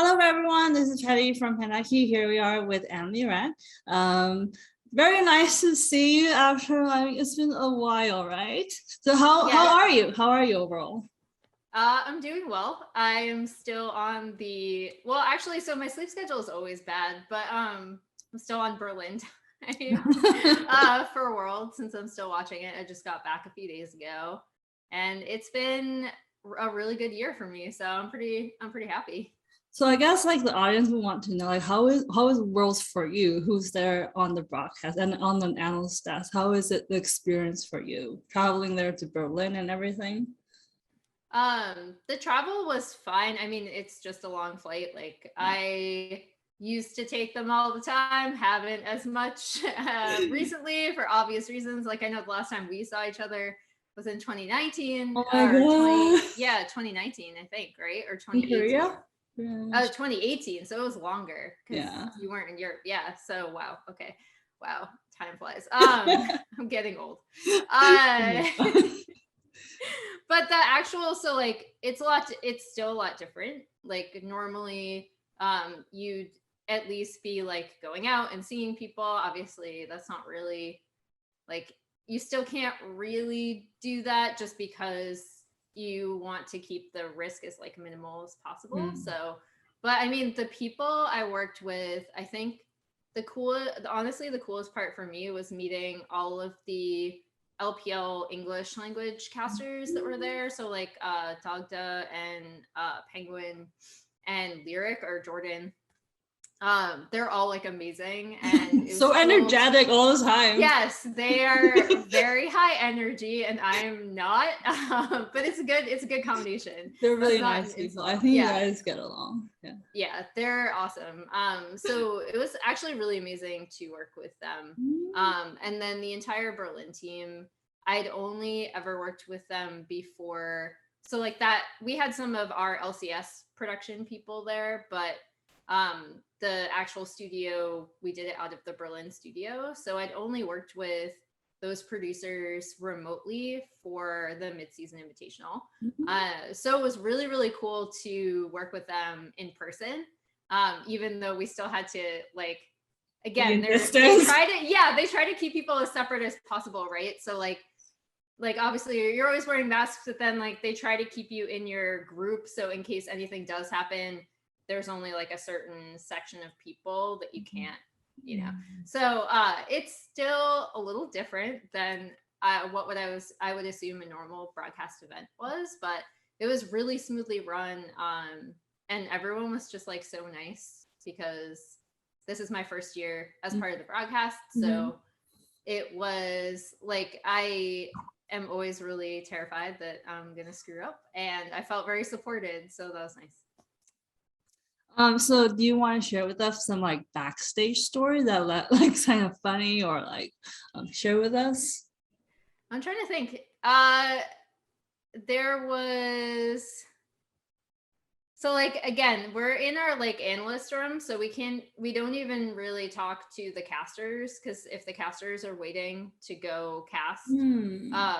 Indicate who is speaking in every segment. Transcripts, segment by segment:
Speaker 1: Hello, everyone. This is Patty from Penaki. Here we are with Emily Ran. Very nice to see you after, it's been a while, right? So how are you? How are you overall?
Speaker 2: I'm doing well. I am still on so my sleep schedule is always bad, but I'm still on Berlin time for World since I'm still watching it. I just got back a few days ago, and it's been a really good year for me. So I'm pretty happy.
Speaker 1: So I guess the audience will want to know how is Worlds for you? Who's there on the broadcast and on the analyst desk? How is it the experience for you traveling there to Berlin and everything?
Speaker 2: The travel was fine. I mean, it's just a long flight. Like I used to take them all the time, haven't as much recently for obvious reasons. Like I know the last time we saw each other was in 2019
Speaker 1: Oh my
Speaker 2: or
Speaker 1: god.
Speaker 2: 2019, I think, right? Or
Speaker 1: In
Speaker 2: 2018.
Speaker 1: Korea? Yeah.
Speaker 2: 2018. So it was longer because
Speaker 1: Yeah.
Speaker 2: you weren't in Europe. Yeah. So wow. Okay. Wow. Time flies. I'm getting old. Uh, but the actual it's still a lot different. Like normally you'd at least be like going out and seeing people. Obviously that's not really like you still can't really do that just because you want to keep the risk as like minimal as possible. So but I mean the people I worked with, I think honestly the coolest part for me was meeting all of the LPL English language casters that were there. So like Dogda and Penguin and Lyric or Jordan. They're all like amazing and it was
Speaker 1: so energetic all the time.
Speaker 2: Yes, they are very high energy and I'm not. But it's a good combination.
Speaker 1: They're really nice people. I think you guys get along.
Speaker 2: Yeah, they're awesome. So it was actually really amazing to work with them. And then the entire Berlin team, I'd only ever worked with them before. So like that, we had some of our LCS production people there, but the actual studio, we did it out of the Berlin studio. So I'd only worked with those producers remotely for the mid-season invitational. So it was really, really cool to work with them in person, even though we still had to like, again, they try to keep people as separate as possible, right? So like obviously you're always wearing masks, but then like they try to keep you in your group. So in case anything does happen, there's only like a certain section of people that you can't, So it's still a little different than what I would assume a normal broadcast event was, but it was really smoothly run. And everyone was just like so nice because this is my first year as part of the broadcast. So it was like, I am always really terrified that I'm going to screw up, and I felt very supported. So that was nice.
Speaker 1: So do you want to share with us some like backstage story that like kind of funny or like share with us?
Speaker 2: I'm trying to think. There was so like again, we're in our like analyst room, so we don't even really talk to the casters because if the casters are waiting to go cast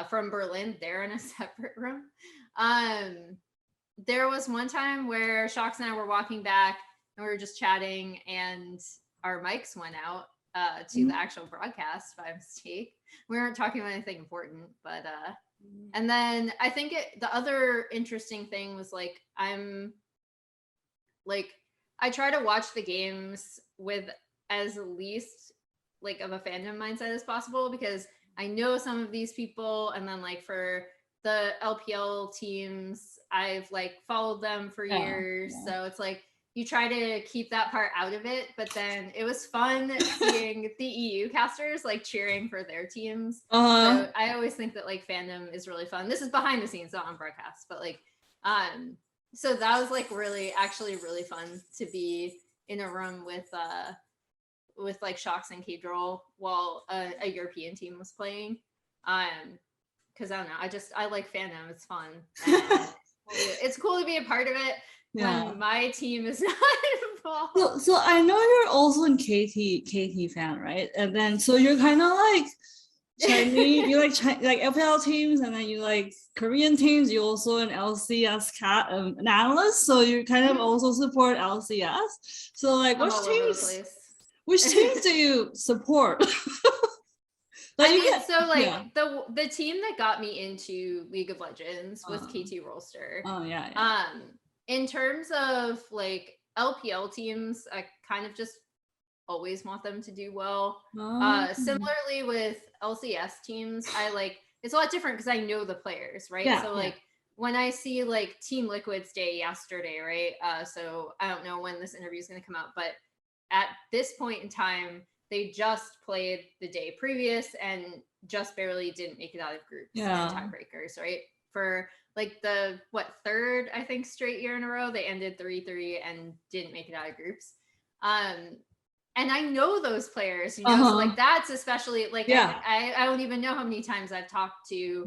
Speaker 2: from Berlin, they're in a separate room. There was one time where Shox and I were walking back and we were just chatting and our mics went out to the actual broadcast by mistake. We weren't talking about anything important, but and then I think the other interesting thing was like I try to watch the games with as least like of a fandom mindset as possible because I know some of these people, and then like for the LPL teams, I've like followed them for years. So it's like you try to keep that part out of it, but then it was fun seeing the EU casters like cheering for their teams. So I always think that like fandom is really fun. This is behind the scenes, not on broadcast, but like so that was like actually really fun to be in a room with like Shox and Kadrol while a European team was playing. Because I don't know, I like fandom. It's fun. It's cool to be a part of it when my team is not involved.
Speaker 1: So I know you're also a KT fan, right? And then so you're kind of like, Chinese, you like like FPL teams, and then you like Korean teams. You also an LCS an analyst, so you kind of also support LCS. So like,
Speaker 2: I'm all over the place.
Speaker 1: which teams do you support?
Speaker 2: I mean, so like the team that got me into League of Legends was KT Rolster.
Speaker 1: Oh yeah.
Speaker 2: In terms of like LPL teams, I kind of just always want them to do well. Similarly with LCS teams, I like it's a lot different because I know the players, right?
Speaker 1: Yeah,
Speaker 2: so like when I see like Team Liquid's day yesterday, right? So I don't know when this interview is going to come out, but at this point in time, they just played the day previous and just barely didn't make it out of groups and tiebreakers, right? For like the third, I think, straight year in a row, they ended 3-3 and didn't make it out of groups. And I know those players, you know, so like that's especially like I don't even know how many times I've talked to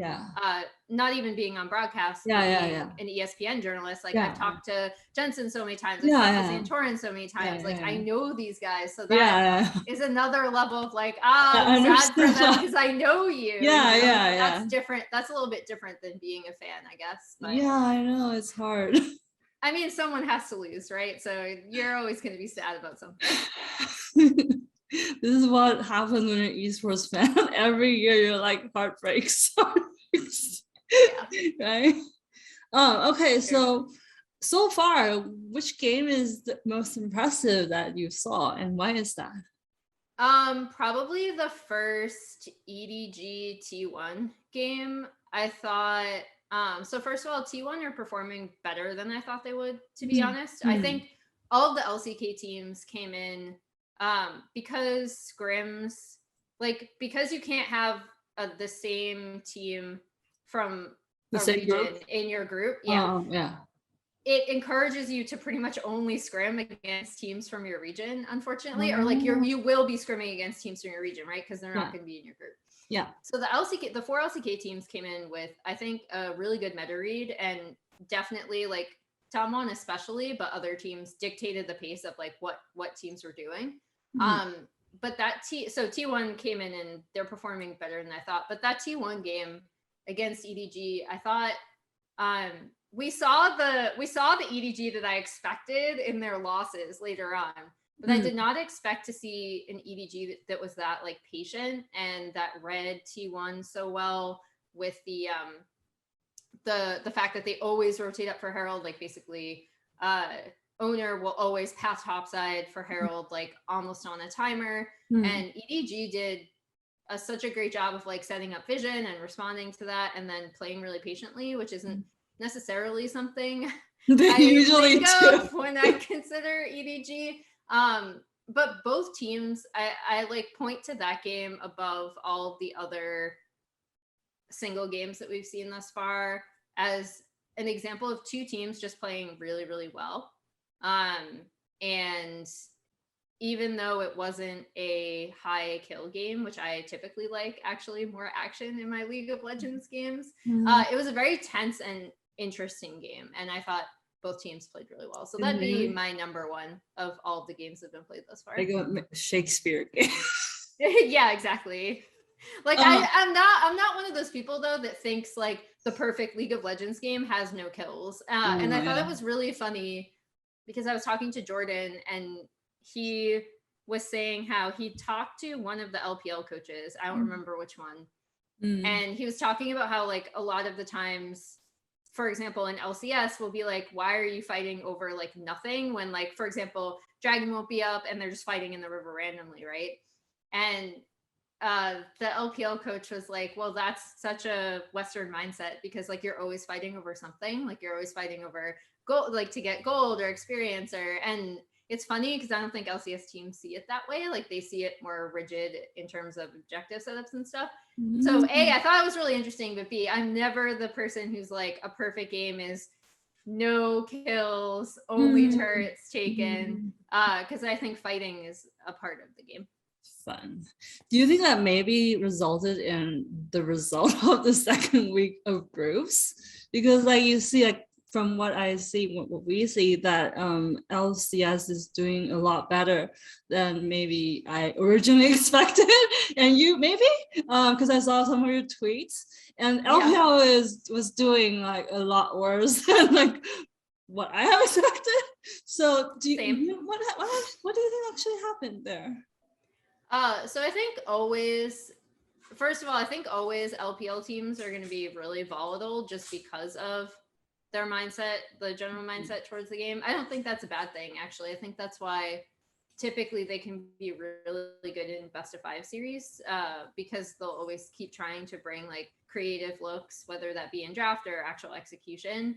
Speaker 2: not even being on broadcast, an ESPN journalist. Like I've talked to Jensen so many times, I've talked to Santorin so many times. Like I know these guys, so that is another level of like I'm sad for them because I know you. That's different. That's a little bit different than being a fan, I guess. But,
Speaker 1: I know it's hard.
Speaker 2: I mean, someone has to lose, right? So you're always going to be sad about something.
Speaker 1: This is what happens when you're an esports fan. Every year you're like heartbreaks. Right? Okay, so far, which game is the most impressive that you saw, and why is that?
Speaker 2: Probably the first EDG T1 game. I thought so first of all, T1 are performing better than I thought they would, to be honest. I think all of the LCK teams came in because scrims, like because you can't have the same team from
Speaker 1: the same
Speaker 2: region
Speaker 1: group
Speaker 2: in your group. It encourages you to pretty much only scrim against teams from your region, unfortunately, or like you will be scrimming against teams from your region, right? Because they're not going to be in your group. So the 4 LCK teams came in with, I think, a really good meta read, and definitely like Tamwon especially, but other teams dictated the pace of like what teams were doing. But so T1 came in and they're performing better than I thought. But that T1 game against EDG, I thought we saw the EDG that I expected in their losses later on. But I did not expect to see an EDG that was that like patient and that read T1 so well, with the fact that they always rotate up for Herald. Like basically owner will always pass topside for Herald, like almost on a timer. And EDG did such a great job of like setting up vision and responding to that, and then playing really patiently, which isn't necessarily something I usually think of when I consider EDG. But both teams, I like point to that game above all of the other single games that we've seen thus far as an example of two teams just playing really, really well. And even though it wasn't a high kill game, which I typically like, actually more action in my League of Legends games, it was a very tense and interesting game. And I thought both teams played really well. So that'd be my number one of all of the games that have been played thus far.
Speaker 1: Like a Shakespeare game.
Speaker 2: Yeah, exactly. Like I'm not one of those people though that thinks like the perfect League of Legends game has no kills. And I thought it was really funny because I was talking to Jordan and he was saying how he talked to one of the LPL coaches. I don't remember which one. And he was talking about how like a lot of the times, for example, in LCS, we'll be like, why are you fighting over like nothing when like, for example, Dragon won't be up and they're just fighting in the river randomly, right? And the LPL coach was like, well, that's such a Western mindset because like you're always fighting over something, like you're always fighting over gold, like to get gold or experience, and it's funny because I don't think LCS teams see it that way. Like they see it more rigid in terms of objective setups and stuff. So A, I thought it was really interesting, but B, I'm never the person who's like a perfect game is no kills, only turrets taken, because I think fighting is a part of the game.
Speaker 1: Fun. Do you think that maybe resulted in the result of the second week of groups? Because like you see like from what I see, what we see, that LCS is doing a lot better than maybe I originally expected. And you maybe, because I saw some of your tweets, and LPL was doing like a lot worse than like what I have expected. So what do you think actually happened there?
Speaker 2: So I think always, first of all, I think always LPL teams are going to be really volatile just because of their mindset, the general mindset towards the game. I don't think that's a bad thing, actually. I think that's why typically they can be really good in best of 5 series, because they'll always keep trying to bring like creative looks, whether that be in draft or actual execution,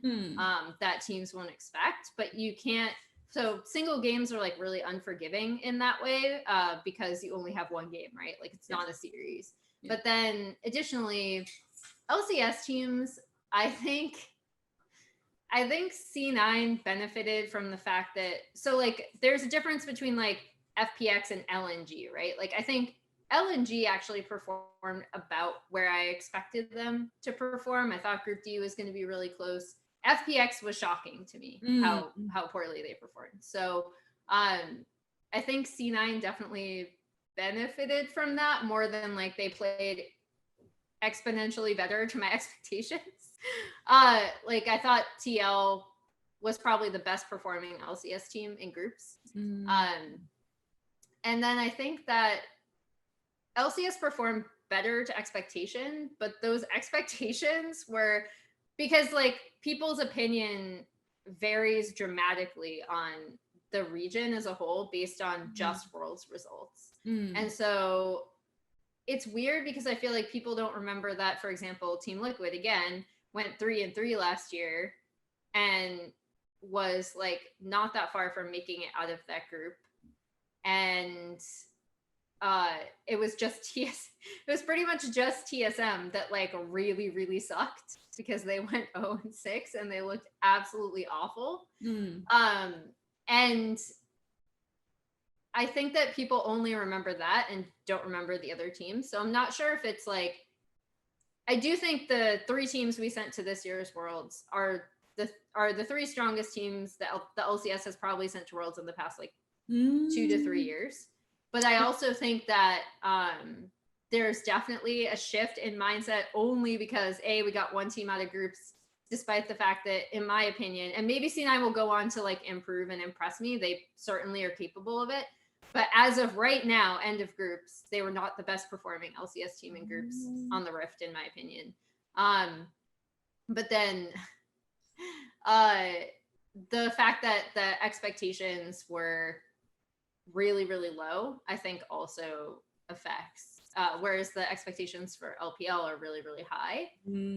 Speaker 2: that teams won't expect. But you can't, so single games are like really unforgiving in that way, because you only have one game, right? Like it's not a series. But then additionally, LCS teams, I think C9 benefited from the fact that, so like there's a difference between like FPX and LNG, right? Like I think LNG actually performed about where I expected them to perform. I thought Group D was going to be really close. FPX was shocking to me how poorly they performed. So I think C9 definitely benefited from that more than like they played exponentially better to my expectations. Like I thought TL was probably the best performing LCS team in groups. And then I think that LCS performed better to expectation, but those expectations were, because like people's opinion varies dramatically on the region as a whole based on just Worlds results. And so it's weird because I feel like people don't remember that, for example, Team Liquid again went 3-3 last year and was like not that far from making it out of that group. And it was just it was pretty much just TSM that like really, really sucked because they went 0-6 and they looked absolutely awful. And I think that people only remember that and don't remember the other teams. So I'm not sure if it's like, I do think the 3 teams we sent to this year's Worlds are the 3 strongest teams that the LCS has probably sent to Worlds in the past like 2 to 3 years. But I also think that there's definitely a shift in mindset only because we got one team out of groups, despite the fact that, in my opinion, and maybe C9 will go on to like improve and impress me. They certainly are capable of it. But as of right now, end of groups, they were not the best performing LCS team in groups on the Rift, in my opinion. But then the fact that the expectations were really, really low, I think also affects, whereas the expectations for LPL are really, really high.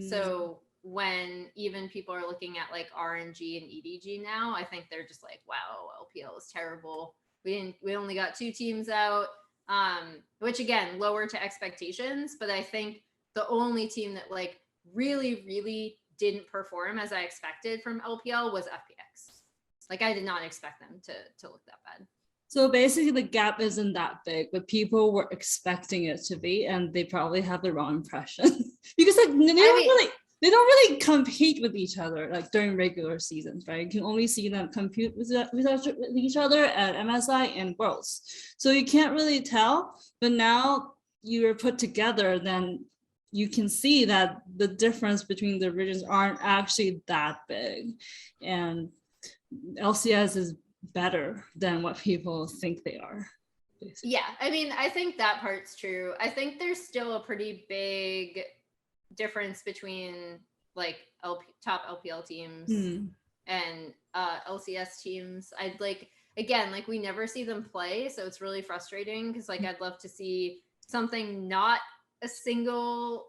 Speaker 2: So when even people are looking at like RNG and EDG now, I think they're just like, wow, LPL is terrible. We only got 2 teams out, which again, lower to expectations. But I think the only team that like really, really didn't perform as I expected from LPL was FPX. Like I did not expect them to look that bad.
Speaker 1: So basically the gap isn't that big, but people were expecting it to be, and they probably have the wrong impression because like they don't really compete with each other like during regular seasons, right? You can only see them compete with each other at MSI and Worlds. So you can't really tell, but now you're put together, then you can see that the difference between the regions aren't actually that big. And LCS is better than what people think they are. Basically.
Speaker 2: Yeah, I mean, I think that part's true. I think there's still a pretty big difference between like top LPL teams and LCS teams. I'd like, again, like we never see them play, so it's really frustrating because like I'd love to see something not a single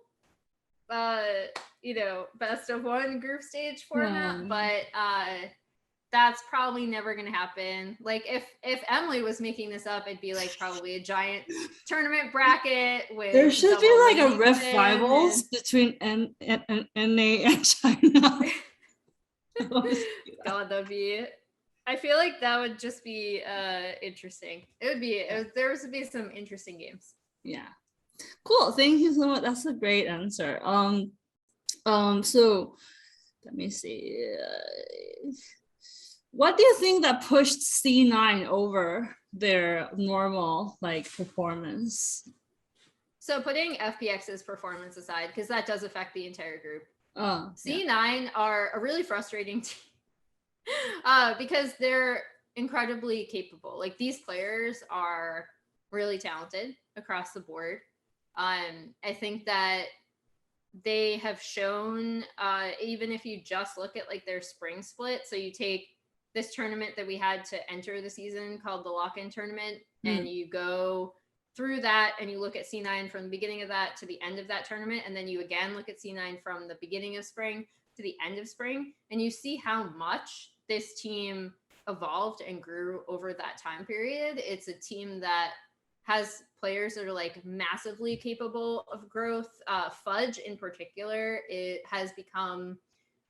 Speaker 2: best of 1 group stage format, but that's probably never gonna happen. Like if Emily was making this up, it'd be like probably a giant tournament bracket with
Speaker 1: there should be like a Rift Rivals between NA and China.
Speaker 2: God, that'd be, I feel like that would just be interesting. There would be some interesting games.
Speaker 1: Yeah. Cool. Thank you so much. That's a great answer. So Let me see. What do you think that pushed C9 over their normal like performance?
Speaker 2: So putting FPX's performance aside, because that does affect the entire group, C9
Speaker 1: yeah.
Speaker 2: are a really frustrating team because they're incredibly capable. Like these players are really talented across the board. I think that they have shown, even if you just look at like their spring split, so you take this tournament that we had to enter the season called the lock-in tournament, and you go through that and you look at C9 from the beginning of that to the end of that tournament, and then you again look at C9 from the beginning of spring to the end of spring, and you see how much this team evolved and grew over that time period. It's a team that has players that are like massively capable of growth. Fudge in particular, it has become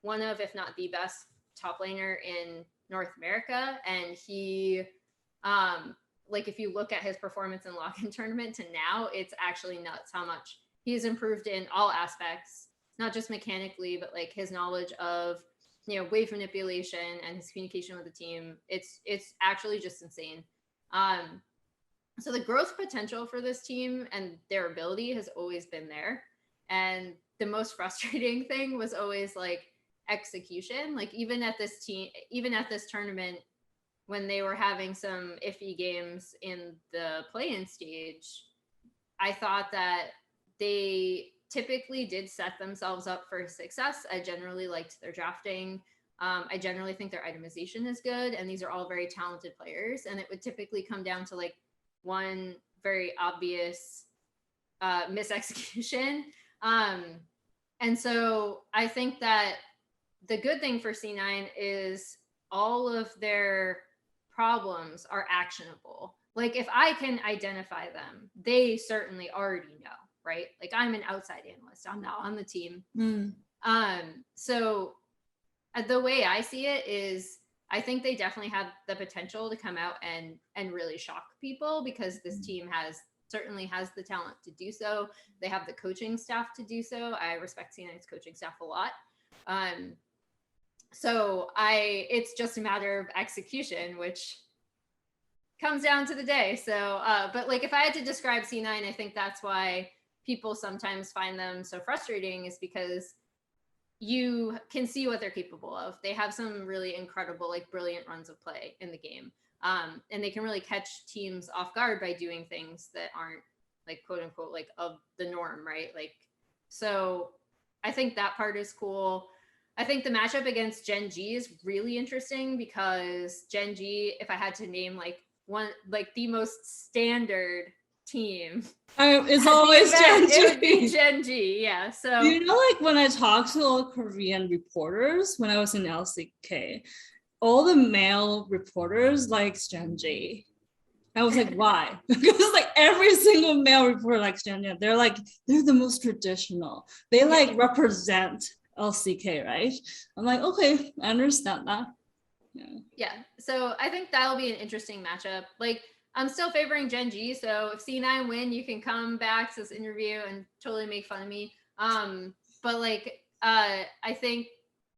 Speaker 2: one of, if not the best top laner in North America. And he, like if you look at his performance in lock-in tournament to now, it's actually nuts how much he's improved in all aspects, not just mechanically, but like his knowledge of, you know, wave manipulation and his communication with the team. It's actually just insane. So the growth potential for this team and their ability has always been there. And the most frustrating thing was always like execution. Like even at this tournament, when they were having some iffy games in the play-in stage, I thought that they typically did set themselves up for success. I generally liked their drafting. I generally think their itemization is good, and these are all very talented players. And it would typically come down to like one very obvious misexecution. And so I think that the good thing for C9 is all of their problems are actionable. Like if I can identify them, they certainly already know, right? Like I'm an outside analyst. I'm not on the team. So the way I see it is I think they definitely have the potential to come out and really shock people, because this team certainly has the talent to do so. They have the coaching staff to do so. I respect C9's coaching staff a lot. So it's just a matter of execution, which comes down to the day. So, but like if I had to describe C9, I think that's why people sometimes find them so frustrating, is because you can see what they're capable of. They have some really incredible, like brilliant runs of play in the game. And they can really catch teams off guard by doing things that aren't like quote unquote like of the norm, right? Like, so I think that part is cool. I think the matchup against Gen G is really interesting, because Gen G, if I had to name like one, like the most standard team,
Speaker 1: it's always Gen G.
Speaker 2: It would be Gen G, yeah. So
Speaker 1: you know, like when I talked to all Korean reporters when I was in LCK, all the male reporters likes Gen G. I was like, why? Because like every single male reporter likes Gen G. They're the most traditional. They like represent LCK, right? I'm like, okay, I understand that.
Speaker 2: Yeah. So I think that'll be an interesting matchup. Like I'm still favoring Gen G, so if C9 win, you can come back to this interview and totally make fun of me. But like I think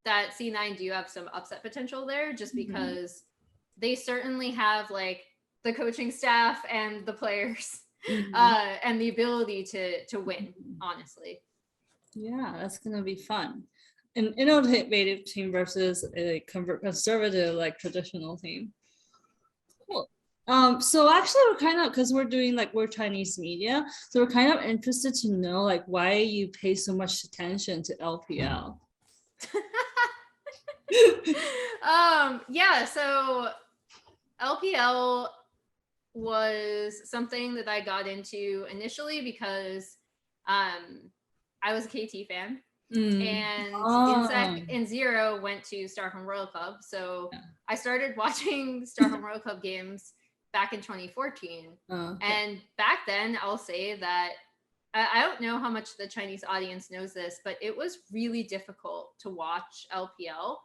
Speaker 2: that C9 do have some upset potential there, just because they certainly have like the coaching staff and the players and the ability to win, honestly.
Speaker 1: Yeah, that's gonna be fun. An innovative team versus a conservative, like traditional team. Cool. So actually we're kind of, because we're doing like we're Chinese media, so we're kind of interested to know like why you pay so much attention to LPL.
Speaker 2: Yeah, so LPL was something that I got into initially because I was a KT fan. And Insec and Zero went to Starhome Royal Club. So I started watching Starhome Royal Club games back in 2014. And back then, I'll say that I don't know how much the Chinese audience knows this, but it was really difficult to watch LPL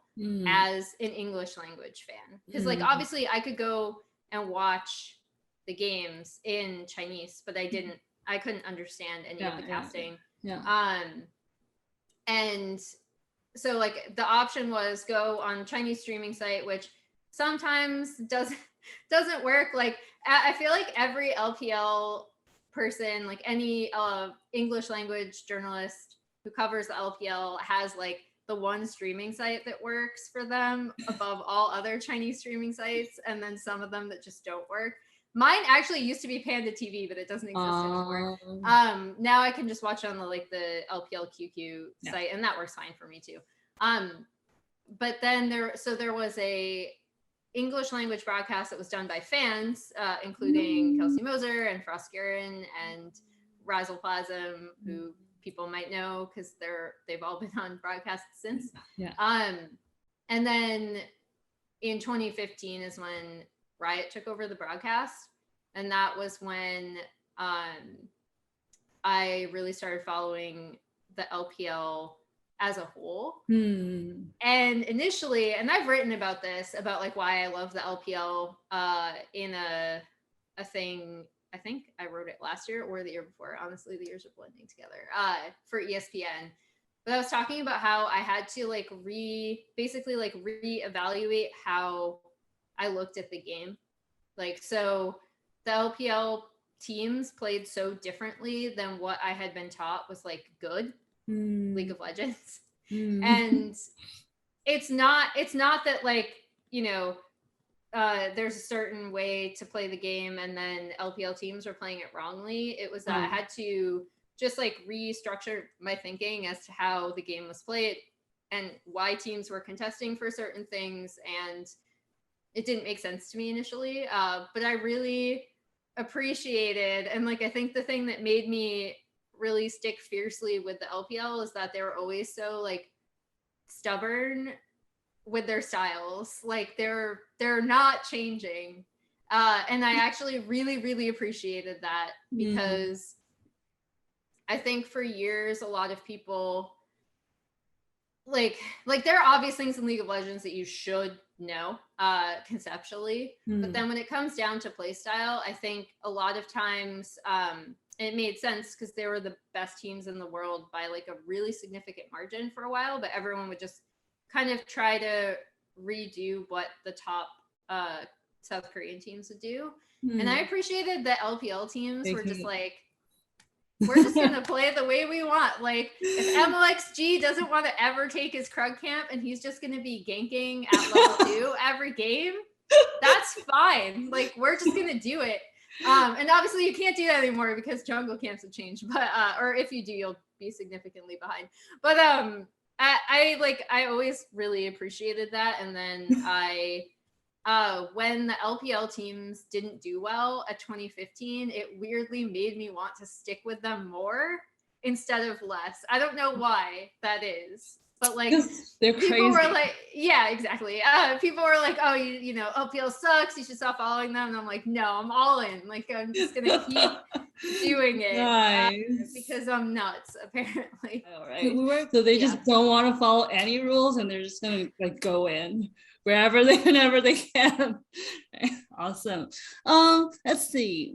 Speaker 2: as an English language fan. Because like obviously I could go and watch the games in Chinese, but I couldn't understand any of the casting. And so like the option was go on Chinese streaming site, which sometimes doesn't work. Like I feel like every LPL person, like any English language journalist who covers the LPL, has like the one streaming site that works for them above all other Chinese streaming sites, and then some of them that just don't work. Mine actually used to be Panda TV, but it doesn't exist anymore. Now I can just watch it on the LPL QQ site, and that works fine for me too. But then there was a English language broadcast that was done by fans, including Kelsey Moser and Frost Guerin and Razzle Plasm, who people might know because they've all been on broadcasts since.
Speaker 1: Yeah.
Speaker 2: And then in 2015 is when Riot took over the broadcast, and that was when I really started following the LPL as a whole. And initially, and I've written about this, about like why I love the LPL in a thing, I think I wrote it last year or the year before. Honestly, the years are blending together, for ESPN. But I was talking about how I had to like reevaluate how I looked at the game. Like, so the LPL teams played so differently than what I had been taught was like good League of Legends. And it's not that like, you know, there's a certain way to play the game and then LPL teams were playing it wrongly. It was that I had to just like restructure my thinking as to how the game was played and why teams were contesting for certain things. And it didn't make sense to me initially, but I really appreciated, and like I think the thing that made me really stick fiercely with the LPL is that they were always so like stubborn with their styles. Like they're not changing, and I actually really appreciated that, because I think for years a lot of people like there are obvious things in League of Legends that you should know conceptually, but then when it comes down to play style, I think a lot of times it made sense because they were the best teams in the world by like a really significant margin for a while, but everyone would just kind of try to redo what the top South Korean teams would do. And I appreciated that LPL teams were just like, we're just gonna play the way we want. Like if MLXG doesn't want to ever take his Krug camp and he's just gonna be ganking at level 2 every game, that's fine. Like we're just gonna do it. And obviously you can't do that anymore because jungle camps have changed. But or if you do, you'll be significantly behind. But I always really appreciated that. And then when the LPL teams didn't do well at 2015, it weirdly made me want to stick with them more instead of less. I don't know why that is, but like
Speaker 1: they're
Speaker 2: people
Speaker 1: crazy.
Speaker 2: were like, yeah, exactly. People were like, oh, you know, LPL sucks, you should stop following them. And I'm like, no, I'm all in. Like I'm just gonna keep doing it.
Speaker 1: Nice.
Speaker 2: Because I'm nuts, apparently.
Speaker 1: All right. So they just don't want to follow any rules and they're just gonna like go in whenever they can. Awesome. Let's see.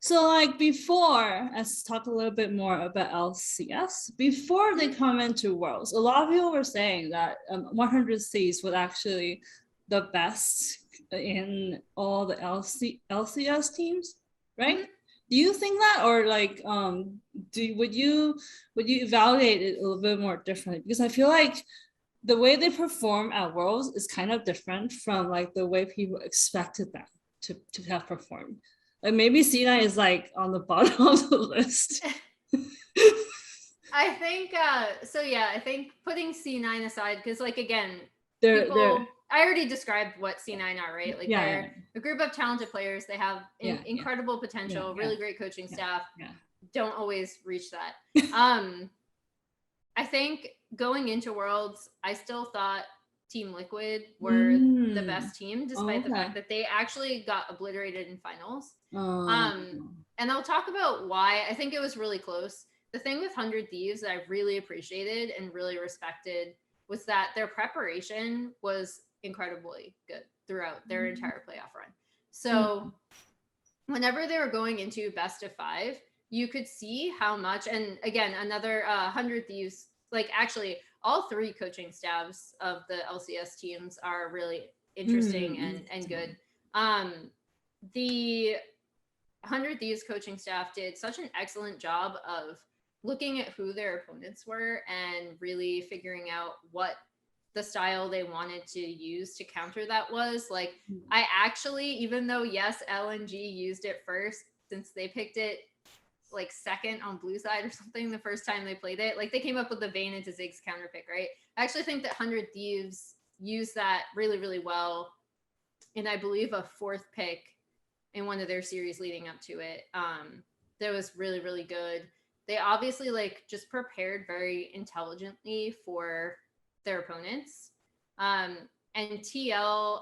Speaker 1: So like before, let's talk a little bit more about LCS. Before they come into Worlds, a lot of people were saying that 100 Thieves was actually the best in all the LCS teams, right? Do you think that, or like would you evaluate it a little bit more differently? Because I feel like the way they perform at Worlds is kind of different from like the way people expected them to have performed. Like maybe C9 is like on the bottom of the list.
Speaker 2: I think so. Yeah, I think putting C9 aside, because like again, I already described what C9 are, right? Like they're a group of talented players. They have incredible potential, really great coaching staff. Don't always reach that. I think going into Worlds, I still thought Team Liquid were the best team, despite the fact that they actually got obliterated in finals. And I'll talk about why. I think it was really close. The thing with 100 Thieves that I really appreciated and really respected was that their preparation was incredibly good throughout their entire playoff run. So whenever they were going into best of 5, you could see how much, and again, another 100 Thieves like actually all three coaching staffs of the LCS teams are really interesting and good. The 100 Thieves coaching staff did such an excellent job of looking at who their opponents were and really figuring out what the style they wanted to use to counter that was. Like, I actually, even though yes, LNG used it first, since they picked it like second on blue side or something the first time they played it, like they came up with the Vayne into Ziggs counter pick, right? I actually think that 100 Thieves used that really, really well. And I believe a fourth pick in one of their series leading up to it, that was really, really good. They obviously like just prepared very intelligently for their opponents. And TL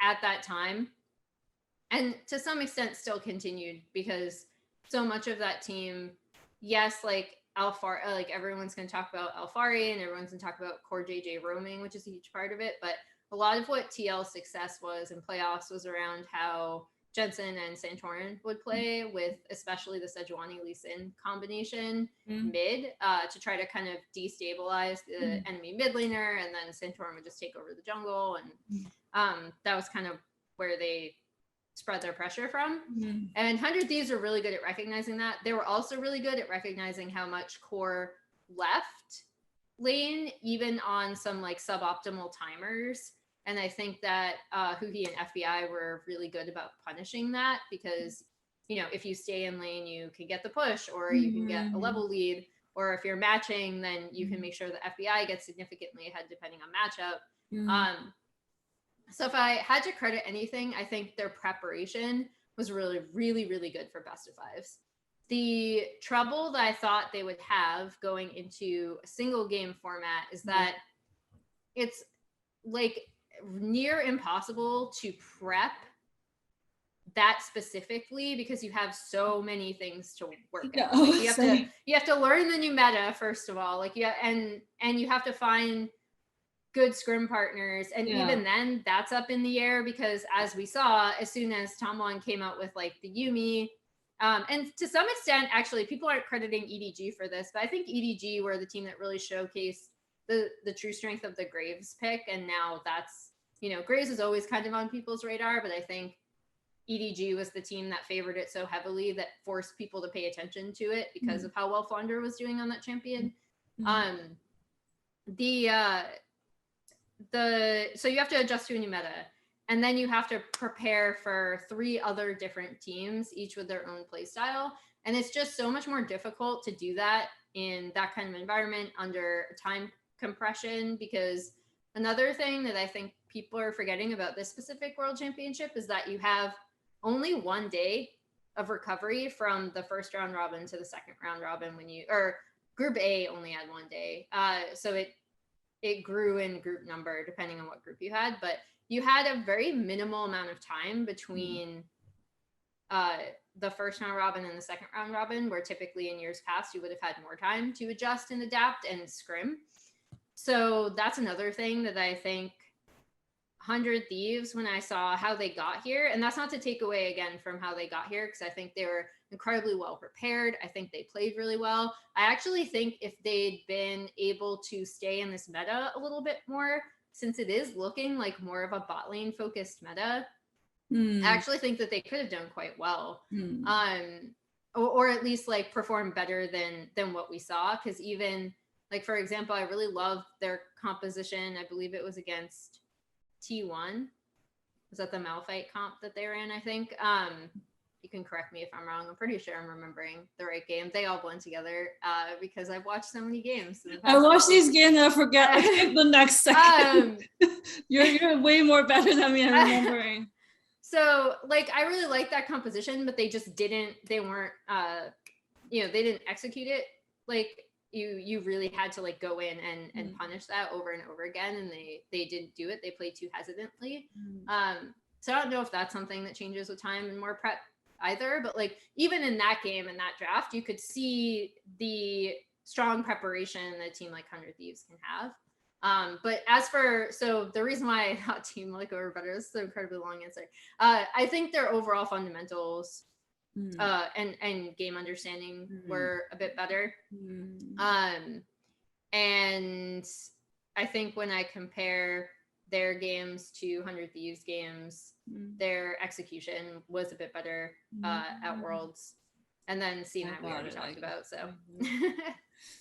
Speaker 2: at that time, and to some extent still continued, because so much of that team, yes, like like everyone's going to talk about Alfari and everyone's going to talk about core JJ roaming, which is a huge part of it. But a lot of what TL's success was in playoffs was around how Jensen and Santorin would play with especially the Sejuani Lee Sin combination mid, to try to kind of destabilize the enemy mid laner, and then Santorin would just take over the jungle, and that was kind of where they spread their pressure from. And 100 Thieves are really good at recognizing that. They were also really good at recognizing how much core left lane, even on some like suboptimal timers. And I think that Huhi and FBI were really good about punishing that, because, you know, if you stay in lane, you can get the push, or you can get a level lead, or if you're matching, then you can make sure the FBI gets significantly ahead depending on matchup. So if I had to credit anything, I think their preparation was really, really, really good for best of fives. The trouble that I thought they would have going into a single game format is that it's like near impossible to prep that specifically, because you have so many things to work out. Like you have to learn the new meta first of all, like and you have to find good scrim partners, and even then that's up in the air, because as we saw, as soon as Tomlin came out with like the Yumi, and to some extent actually people aren't crediting EDG for this, but I think EDG were the team that really showcased the true strength of the Graves pick. And now that's, you know, Graves is always kind of on people's radar, but I think EDG was the team that favored it so heavily that forced people to pay attention to it because of how well Flounder was doing on that champion. So you have to adjust to a new meta, and then you have to prepare for 3 other different teams, each with their own play style. And it's just so much more difficult to do that in that kind of environment under time compression, because another thing that I think people are forgetting about this specific World Championship is that you have only 1 day of recovery from the first round robin to the second round robin, or Group A only had 1 day. So it grew in group number depending on what group you had, but you had a very minimal amount of time between the first round robin and the second round robin, where typically in years past you would have had more time to adjust and adapt and scrim. So that's another thing that I think 100 Thieves, when I saw how they got here, and that's not to take away again from how they got here, because I think they were incredibly well prepared. I think they played really well. I actually think if they'd been able to stay in this meta a little bit more, since it is looking like more of a bot lane focused meta, I actually think that they could have done quite well. Or at least like perform better than what we saw. Because even like, for example, I really loved their composition. I believe it was against T1. Was that the Malphite comp that they ran, I think? You can correct me if I'm wrong. I'm pretty sure I'm remembering the right game. They all blend together because I've watched so many games.
Speaker 1: I watch these games and I forget the next second. You're way more better than me. I'm remembering.
Speaker 2: So like, I really like that composition, but they didn't execute it. Like you really had to like go in and punish that over and over again. And they didn't do it. They played too hesitantly. So I don't know if that's something that changes with time and more prep either, but like even in that game and that draft, you could see the strong preparation that a team like 100 Thieves can have. But so the reason why I thought Team Like over better is the incredibly long answer. I think their overall fundamentals and game understanding were a bit better. And I think when I compare their games to 100 Thieves games, their execution was a bit better at Worlds. And then C9 we already talked about, so.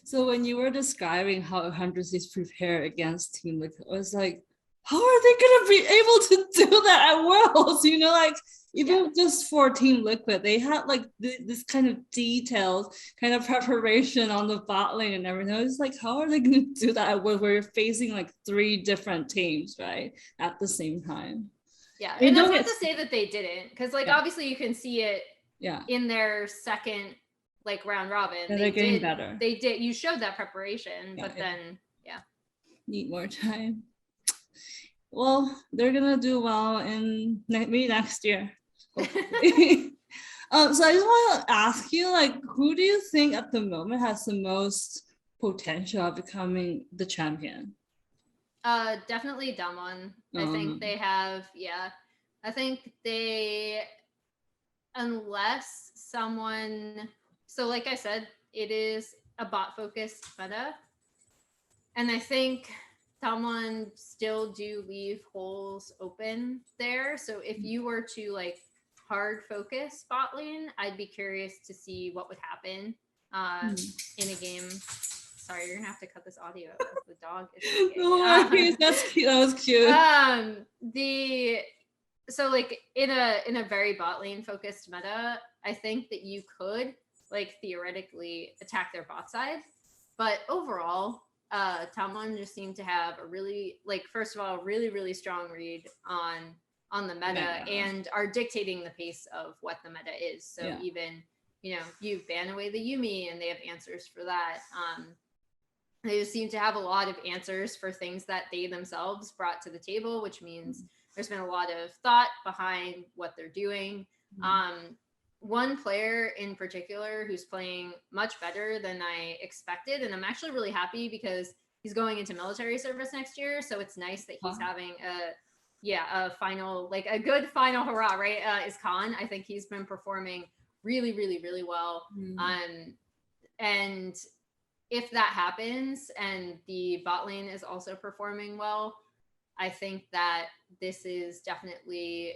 Speaker 1: So when you were describing how 100 Thieves prepare against Team Liquid, I was like, how are they gonna be able to do that at Worlds? You know, like even just for Team Liquid, they had like this kind of detailed kind of preparation on the bot lane and everything. I was like, how are they gonna do that at Worlds where you're facing like 3 different teams, right, at the same time?
Speaker 2: Yeah, and that's not to say that they didn't, because like obviously you can see it in their second like round robin.
Speaker 1: Yeah, they're getting better.
Speaker 2: They did. You showed that preparation, but then
Speaker 1: need more time. Well, they're gonna do well in maybe next year. So I just want to ask you, like, who do you think at the moment has the most potential of becoming the champion?
Speaker 2: Definitely Damwon. I think they have, I think they, unless someone, so like I said, it is a bot focused meta. And I think Damwon still do leave holes open there. So if you were to like hard focus bot lane, I'd be curious to see what would happen in a game. Sorry, you're gonna have to cut this audio out because the dog is
Speaker 1: no worries. That's cute. That was cute.
Speaker 2: So like in a very bot lane focused meta, I think that you could like theoretically attack their bot side, but overall, Damwon just seemed to have a really, like, first of all, really strong read on the meta and are dictating the pace of what the meta is. So even, you know, you ban away the Yuumi and they have answers for that. They just seem to have a lot of answers for things that they themselves brought to the table, which means there's been a lot of thought behind what they're doing. One player in particular who's playing much better than I expected, and I'm actually really happy because he's going into military service next year, so it's nice that he's having a final, like a good final hurrah, right? Is Khan. I think he's been performing really well. And if that happens and the bot lane is also performing well, I think that this is definitely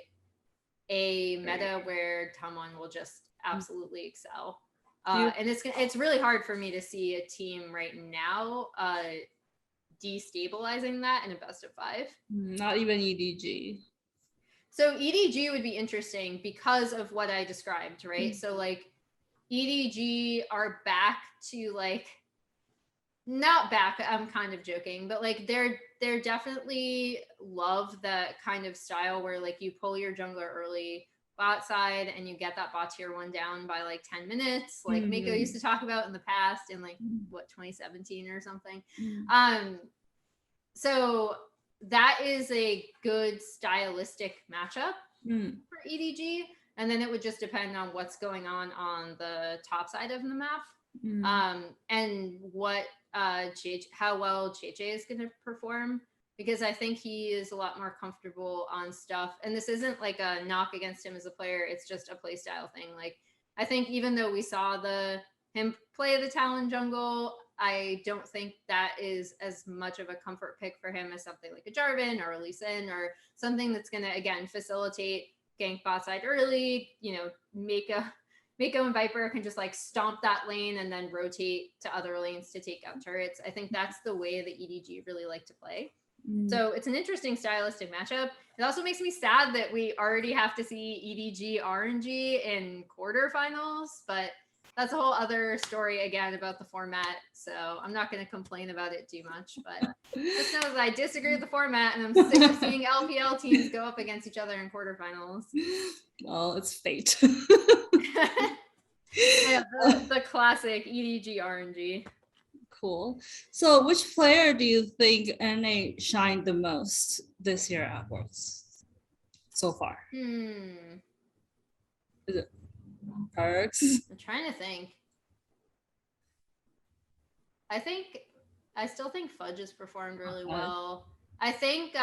Speaker 2: a meta where Damwon will just absolutely excel. And it's really hard for me to see a team right now destabilizing that in a best of 5.
Speaker 1: Not even EDG.
Speaker 2: So EDG would be interesting because of what I described, right? So like EDG are back to like, not back, I'm kind of joking, but like they're definitely love that kind of style where like you pull your jungler early bot side and you get that bot tier 1 down by like 10 minutes, like Miko used to talk about in the past in like what 2017 or something. So that is a good stylistic matchup for EDG, and then it would just depend on what's going on the top side of the map. And what how well JJ is going to perform, because I think he is a lot more comfortable on stuff, and this isn't like a knock against him as a player, it's just a play style thing. Like I think even though we saw him play the Talon jungle, I don't think that is as much of a comfort pick for him as something like a Jarvan or a Lee Sin or something that's going to again facilitate gank bot side early, you know, Mako and Viper can just like stomp that lane and then rotate to other lanes to take out turrets. I think that's the way that EDG really like to play. So it's an interesting stylistic matchup. It also makes me sad that we already have to see EDG RNG in quarterfinals, but that's a whole other story again about the format. So I'm not going to complain about it too much, but just know that I disagree with the format and I'm sick of seeing LPL teams go up against each other in quarterfinals.
Speaker 1: Well, it's fate.
Speaker 2: Yeah, the classic EDG RNG.
Speaker 1: Cool. So which player do you think NA shined the most this year at Worlds so far? Is it Perks?
Speaker 2: I'm trying to think. I still think Fudge has performed really well. I think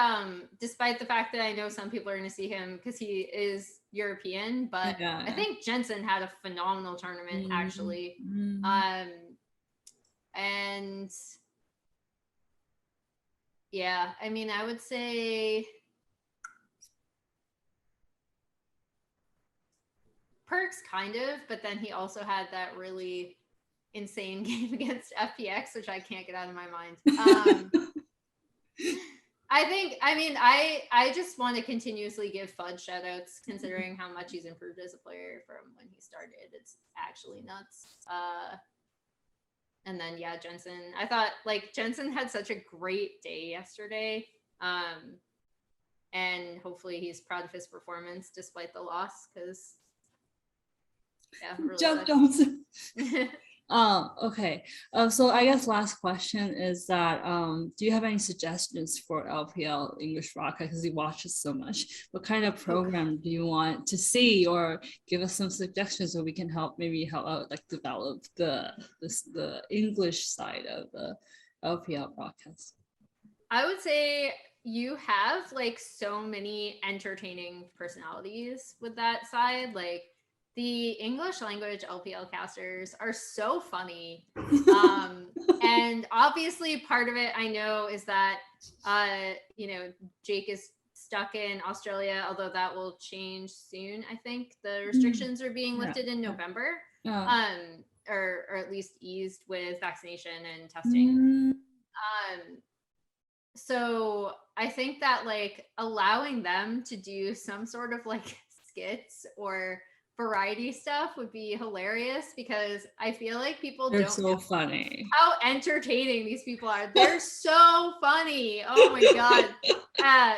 Speaker 2: despite the fact that I know some people are going to see him because he is European, but I think Jensen had a phenomenal tournament actually. And Yeah, I mean, I would say Perks kind of, but then he also had that really insane game against FPX, which I can't get out of my mind. I just want to continuously give Fudge shout outs considering how much he's improved as a player from when he started. It's actually nuts. And then yeah, Jensen. I thought like Jensen had such a great day yesterday. And hopefully he's proud of his performance despite the loss, because yeah, really
Speaker 1: Jeff Johnson. Okay. So I guess last question is that do you have any suggestions for LPL English Rocket, because you watch it so much? What kind of program do you want to see, or give us some suggestions so we can help out, like develop the English side of the LPL broadcast?
Speaker 2: I would say you have like so many entertaining personalities with that side. Like the English language LPL casters are so funny. And obviously part of it I know is that, Jake is stuck in Australia, although that will change soon. I think the restrictions are being lifted in November, or at least eased with vaccination and testing. So I think that like allowing them to do some sort of like skits or variety stuff would be hilarious, because I feel like they're don't
Speaker 1: so funny
Speaker 2: how entertaining these people are. They're so funny. Oh my god.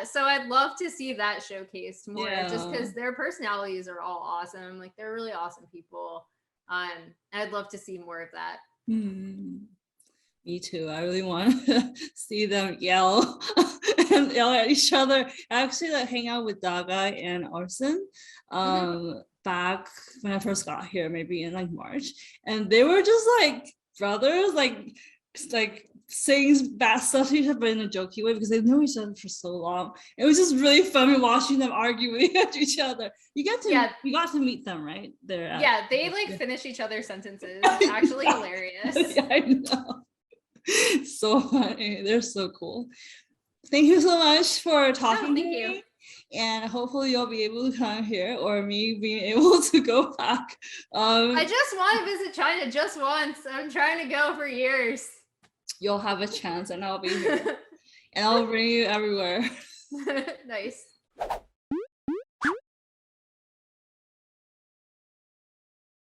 Speaker 2: So I'd love to see that showcased more, just because their personalities are all awesome. Like they're really awesome people. I'd love to see more of that.
Speaker 1: Me too. I really want to see them yell and yell at each other. I actually hang out with Daga and Arsen back when I first got here, maybe in like March, and they were just like brothers, like saying bad stuff to each other, but in a jokey way, because they know each other for so long. It was just really fun watching them argue with each other. You got to meet them, right?
Speaker 2: They finish each other's sentences. It's actually hilarious.
Speaker 1: Yeah, I know. So funny. They're so cool. Thank you so much for talking to me. And hopefully you'll be able to come here, or me being able to go back.
Speaker 2: I just want to visit China just once. I'm trying to go for years.
Speaker 1: You'll have a chance, and I'll be here. And I'll bring you everywhere.
Speaker 2: Nice.